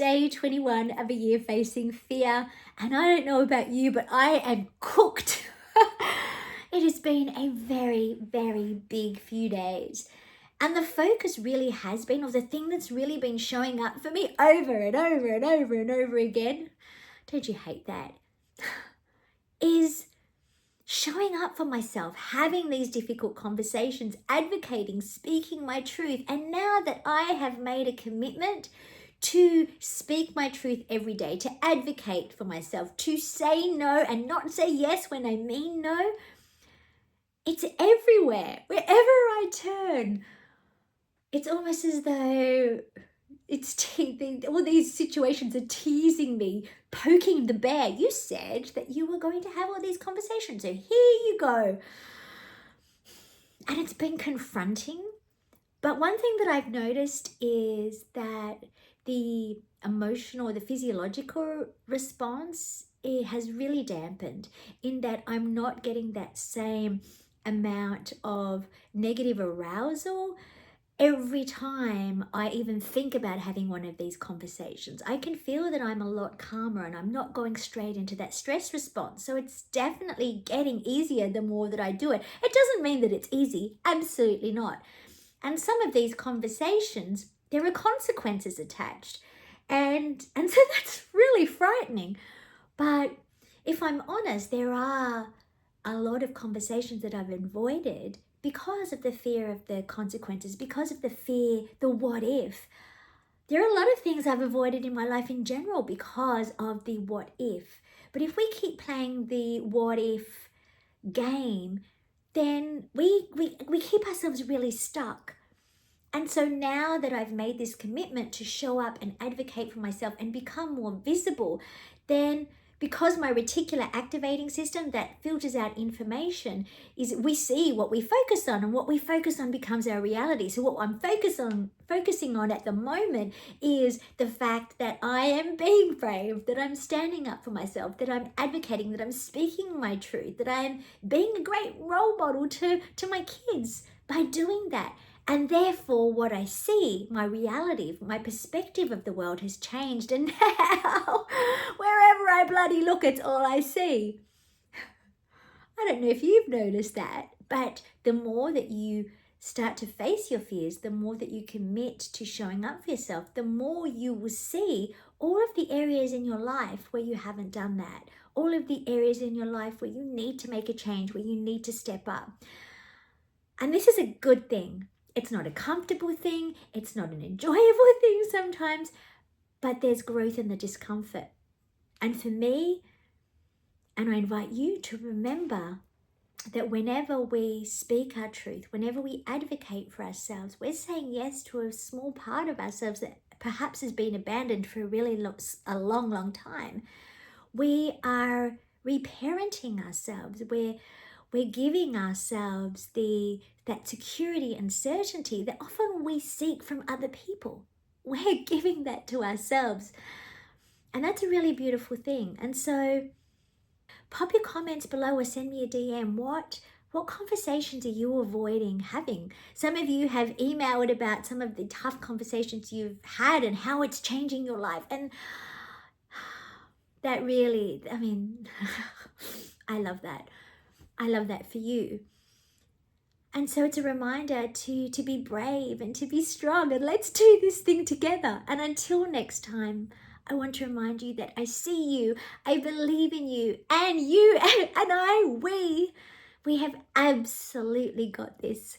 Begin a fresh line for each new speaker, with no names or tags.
day 21 of a year facing fear. And I don't know about you, but I am cooked. It has been a very, very big few days. And the focus really has been, or the thing that's really been showing up for me over and over and over and over again, don't you hate that, is showing up for myself, having these difficult conversations, advocating, speaking my truth. And now that I have made a commitment to speak my truth every day, to advocate for myself, to say no and not say yes when I mean no, it's everywhere. Wherever I turn, it's almost as though all these situations are teasing me, poking the bear. You said that you were going to have all these conversations, so here you go. And it's been confronting. But one thing that I've noticed is that the emotional or the physiological response, it has really dampened, in that I'm not getting that same amount of negative arousal every time I even think about having one of these conversations. I can feel that I'm a lot calmer and I'm not going straight into that stress response. So it's definitely getting easier the more that I do it. It doesn't mean that it's easy, absolutely not. And some of these conversations, there are consequences attached. And so that's really frightening. But if I'm honest, there are a lot of conversations that I've avoided because of the fear of the consequences, because of the fear, the what if. There are a lot of things I've avoided in my life in general because of the what if. But if we keep playing the what if game, then we keep ourselves really stuck. And so now that I've made this commitment to show up and advocate for myself and become more visible, then because my reticular activating system that filters out information is, we see what we focus on, and what we focus on becomes our reality. So what I'm focusing on at the moment is the fact that I am being brave, that I'm standing up for myself, that I'm advocating, that I'm speaking my truth, that I am being a great role model to my kids by doing that. And therefore, what I see, my reality, my perspective of the world has changed. And now, wherever I bloody look, it's all I see. I don't know if you've noticed that, but the more that you start to face your fears, the more that you commit to showing up for yourself, the more you will see all of the areas in your life where you haven't done that, all of the areas in your life where you need to make a change, where you need to step up. And this is a good thing. It's not a comfortable thing. It's not an enjoyable thing sometimes, but there's growth in the discomfort. And for me, and I invite you to remember that whenever we speak our truth, whenever we advocate for ourselves, we're saying yes to a small part of ourselves that perhaps has been abandoned for a long time. We are reparenting ourselves. We're giving ourselves that security and certainty that often we seek from other people. We're giving that to ourselves. And that's a really beautiful thing. And so pop your comments below or send me a DM. What conversations are you avoiding having? Some of you have emailed about some of the tough conversations you've had and how it's changing your life. And that really, I love that. I love that for you. And so it's a reminder to be brave and to be strong, and let's do this thing together. And until next time, I want to remind you that I see you, I believe in you, and we have absolutely got this.